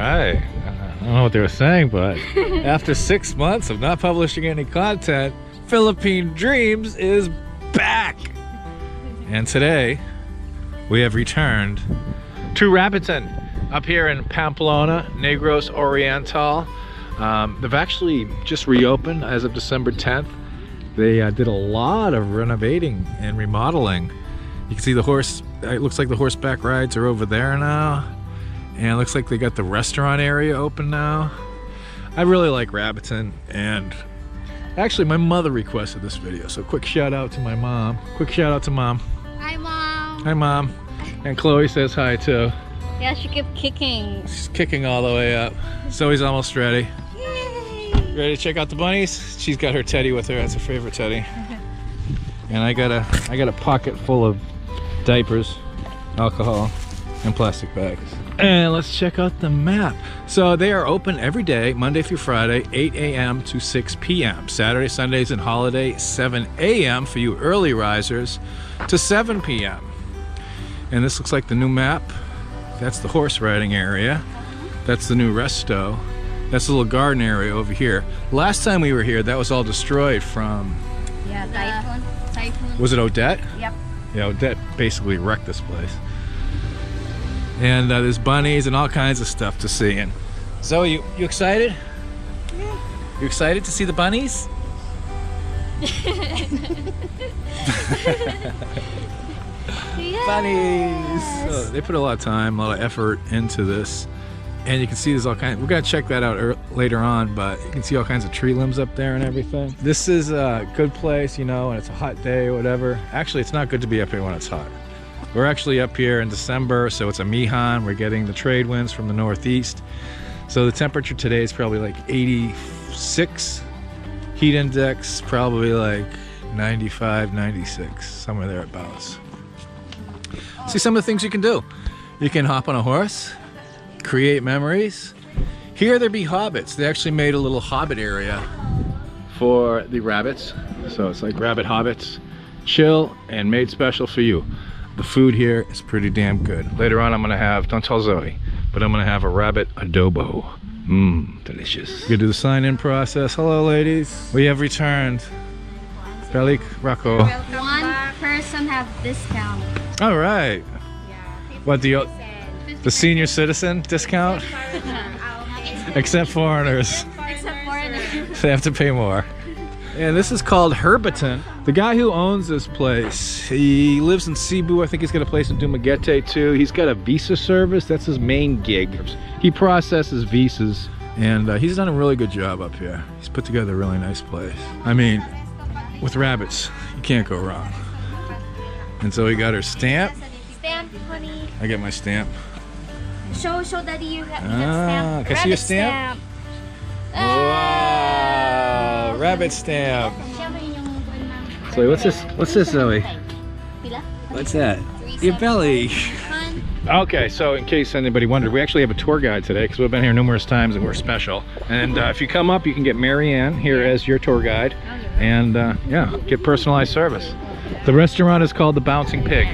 right. I don't know what they were saying, but after 6 months of not publishing any content, Philippine Dreams is back. And today, we have returned to Rabbiton, up here in Pamplona, Negros Oriental. They've actually just reopened as of December 10th. They did a lot of renovating and remodeling. You can see the horse, it looks like the horseback rides are over there now. And it looks like they got the restaurant area open now. I really like Rabbiton, and actually my mother requested this video, so quick shout out to my mom. Quick shout out to Mom. Hi, Mom. Hi, Mom. And Chloe says hi too. Yeah, she kept kicking. She's kicking all the way up. Zoe's almost ready. Yay! Ready to check out the bunnies? She's got her teddy with her. That's her favorite teddy. And I got a pocket full of diapers, alcohol, and plastic bags. And let's check out the map. So they are open every day, Monday through Friday, 8 a.m. to 6 p.m. Saturday, Sundays, and holiday, 7 a.m. for you early risers to 7 p.m. And this looks like the new map. That's the horse riding area. That's the new resto. That's the little garden area over here. Last time we were here, that was all destroyed from... Yeah, typhoon. Was it Odette? Yep. Yeah, Odette basically wrecked this place. And there's bunnies and all kinds of stuff to see. And Zoe, you excited? Yeah. You excited to see the bunnies? Yes. Bunnies! So they put a lot of time, a lot of effort into this. And you can see there's all kinds, we're gonna check that out later on, but you can see all kinds of tree limbs up there and everything. This is a good place, you know, and it's a hot day or whatever. Actually, it's not good to be up here when it's hot. We're actually up here in December, so it's a Mihan. We're getting the trade winds from the northeast. So the temperature today is probably like 86. Heat index, probably like 95, 96, somewhere thereabouts. See some of the things you can do. You can hop on a horse, create memories. Here there be hobbits. They actually made a little hobbit area for the rabbits. So it's like rabbit hobbits. Chill and made special for you. The food here is pretty damn good. Later on I'm gonna have, don't tell Zoe, but I'm gonna have a rabbit adobo. Mmm, delicious. We're gonna do the sign-in process. Hello ladies. We have returned. Balik Rocco. One person have discount. All right. Yeah. What, the senior citizen discount? Except foreigners. Except foreigners. They have to pay more. And this is called Rabbiton. The guy who owns this place, he lives in Cebu. I think he's got a place in Dumaguete too. He's got a visa service. That's his main gig. He processes visas, and he's done a really good job up here. He's put together a really nice place. I mean, with rabbits, you can't go wrong. And so he got her stamp. Stamp, honey. I get my stamp. Show daddy you have stamp. Can I see your stamp? Wow, rabbit stamp. So what's this? What's this, Zoe? What's that? Your belly. Okay, so in case anybody wondered, we actually have a tour guide today because we've been here numerous times and we're special. And if you come up, you can get Marianne here as your tour guide, and yeah, get personalized service. The restaurant is called the Bouncing Pig.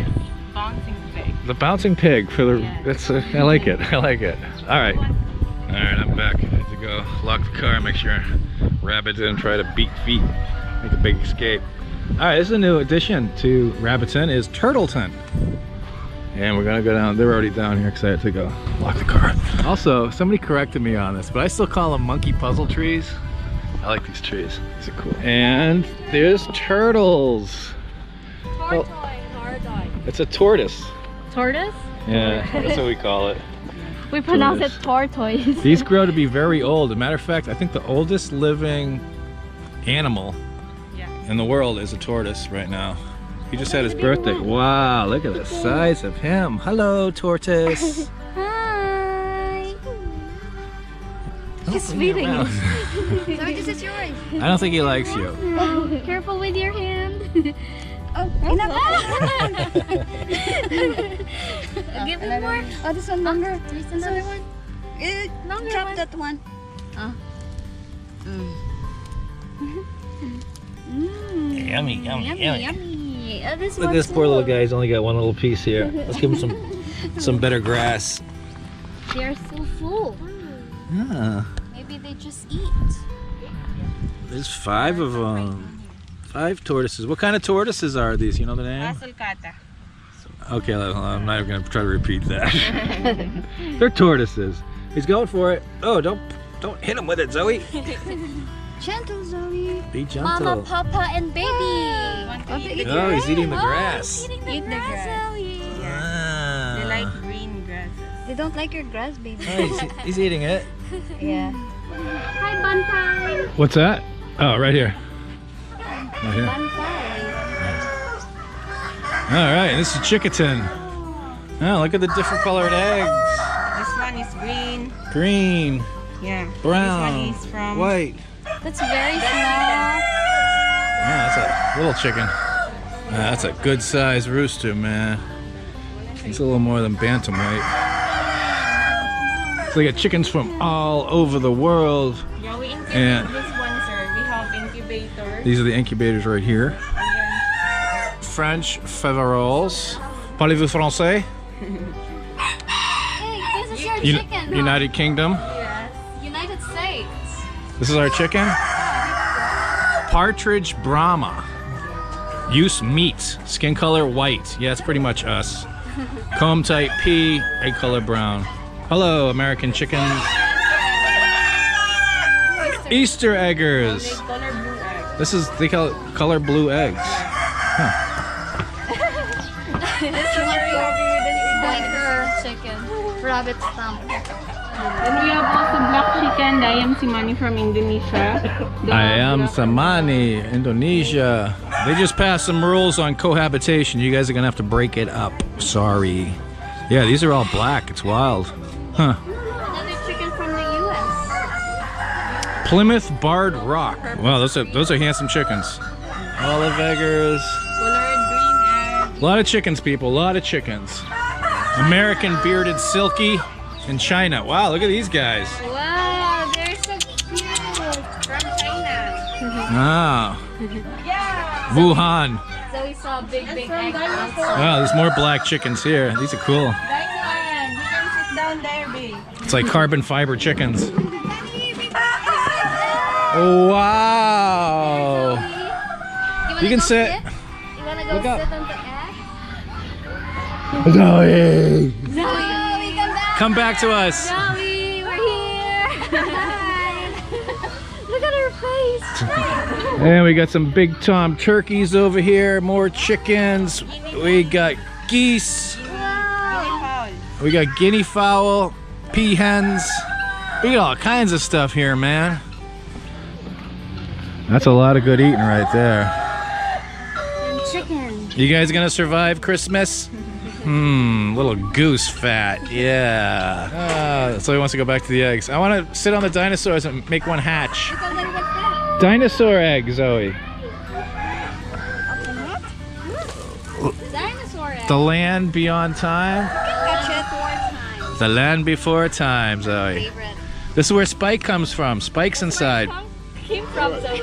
Bouncing pig. The Bouncing Pig for the. That's I like it. I like it. All right. All right, I'm back. I had to go lock the car, make sure Rabbit didn't try to beat feet, make a big escape. All right, this is a new addition to Rabbiton, is Turtleton. And we're gonna go down, they're already down here because I had to go lock the car. Also, somebody corrected me on this, but I still call them monkey puzzle trees. I like these trees, these are cool. And there's turtles. Tortoise. It's a tortoise. Tortoise? Yeah, that's what we call it. We pronounce it tortoise. These grow to be very old. As a matter of fact, I think the oldest living animal in the world is a tortoise right now. He just had his birthday. Wow, look at the size of him. Hello, tortoise. Hi. He's feeding you. So this is yours. I don't think he likes you. Oh, careful with your hand. Oh, enough. Give me more. Oh, this one longer. There's another one. Drop that one. Yummy, yummy, yummy. Yummy. Oh, this Look at this poor little guy. He's only got one little piece here. Let's give him some better grass. They're so full. Yeah. Maybe they just eat. There's 5 of them. 5 tortoises. What kind of tortoises are these? You know the name? Okay, I'm not even gonna try to repeat that. They're tortoises. He's going for it. Oh, don't hit him with it, Zoe. Gentle, Zoe. Be gentle. Mama, Papa, and baby. Oh, he's eating the grass. Eat the grass, Zoe. Ah. They like green grasses. They don't like your grass, baby. Oh, he's eating it. Yeah. Hi, Bantay. What's that? Oh, right here. Right here. All right, this is Chickaton. Oh, look at the different colored eggs. This one is green. Green, Yeah. brown, This one is from white. That's very small. Yeah, that's a little chicken. That's a good sized rooster, man. He's a little more than bantamweight. So they got chickens from all over the world. Yeah, we incubate And this one, sir. We have incubators. these are the incubators right here. And then French feveroles. Parlez-vous français? Hey, this is your chicken. United Kingdom. yes. United States. This is our chicken. Partridge Brahma. Use meat. Skin color white. Yeah, it's pretty much us. Comb type P. Egg color brown. Hello, American chickens. Easter eggers. They color blue egg. This is, they call it color blue eggs. This is like her chicken. Rabbit stomach. Then we have also black chicken. Ayam Simani from Indonesia. Ayam Samani, Indonesia. They just passed some rules on cohabitation. You guys are gonna have to break it up. Sorry. Yeah, these are all black. It's wild. Huh. Another chicken from the U.S. Plymouth Barred Rock. Wow, those are handsome chickens. Olive eggers. Colored green egg. A lot of chickens, people. A lot of chickens. American bearded silky in China. Wow, look at these guys. Wow, they're so cute. From China. Ah, Yeah. Wuhan. So we saw big egg dinosaur. Wow, there's more black chickens here. These are cool. Right one. You can sit down there, babe. It's like carbon fiber chickens. Oh, wow. You can sit. You wanna go Look up. sit on the egg? Zoe! Zoe, come back. Come back to us. Zoe, we're here. Hi. Look at her face. And we got some big tom turkeys over here. More chickens. We got geese. Wow. We got guinea fowl. Peahens. We got all kinds of stuff here, man. That's a lot of good eating right there. And chicken. You guys gonna survive Christmas? Little goose fat, yeah. So he wants to go back to the eggs. I want to sit on the dinosaurs and make one hatch. Look at that. Dinosaur egg, Zoe. Dinosaur egg. The land beyond time. Catch it 4 times. The land before time, Zoe. Favorite. This is where Spike comes from. Spike's inside. Came from Zoe.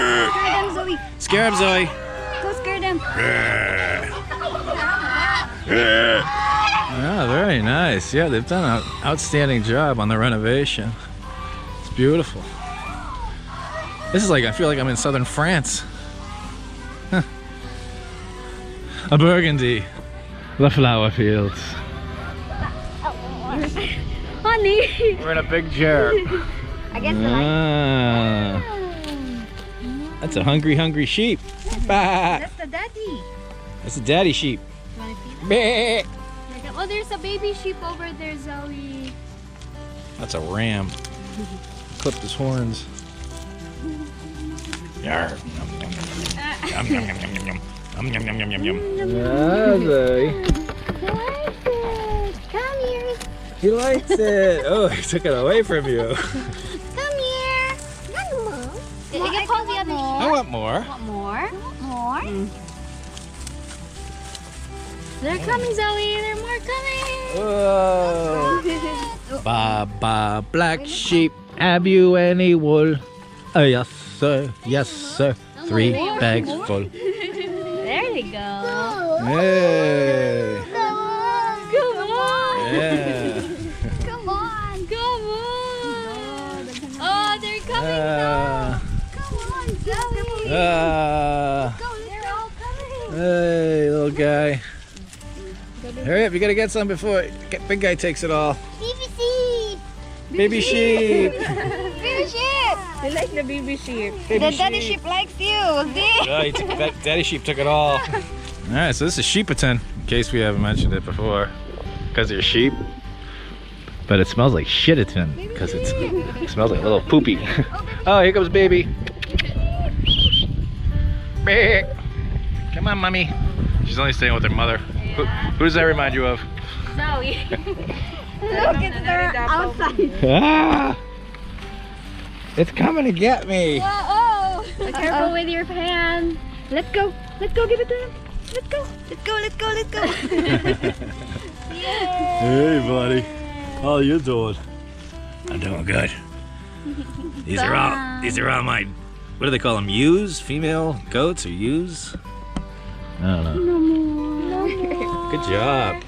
Scare them, Zoe. Scare him, Zoe. Go scare them. Oh, very nice. Yeah, they've done an outstanding job on the renovation. It's beautiful. This is like, I feel like I'm in southern France. Huh. A Burgundy. The flower fields. Honey. We're in a big chair. I guess the light. Ah, that's a hungry, hungry sheep. Bah. That's the daddy. That's a daddy sheep. You want to feed Bah. them? Oh, there's a baby sheep over there, Zoe. That's a ram. Clipped his horns. Yarr. Yum, yum, yum, yum, yum, yum. Yum, yum, yum, yum, yum. Yeah, Zoe. He likes it. Come here. He likes it. Oh, he took it away from you. Come here. You can call the other sheep. I want more. Want more? More? They're coming, Zoe. There are more coming. Whoa. Ba, black sheep, have you any wool? Oh, yes, sir. Yes, sir. 3 bags full. There they go. Hey. Come on. Come on. Yeah. Come on. Come on. Oh, they're coming now. Come on, Zoe. Go, they're all coming. Hey, little guy. Hurry up, you gotta get some before big guy takes it all. Baby sheep. Baby sheep. Baby sheep. They like the baby sheep. The daddy sheep likes you. See? Daddy sheep took it all. Alright, so this is Sheepaton, in case we haven't mentioned it before. Because they're sheep. But it smells like shitaton, because it smells like a little poopy. Oh, here comes baby. Come on, mommy. She's only staying with her mother. Who does that remind you of? Zoe. Look, it's her outside. Ah! It's coming to get me. Oh, careful with your hand. Let's go. Let's go. Give it to him. Let's go. Let's go. Let's go. Let's go. Hey, buddy. How you doing? I'm doing good. These are all my, what do they call them? Ewes? Female goats or ewes? I don't know. No more. Good job.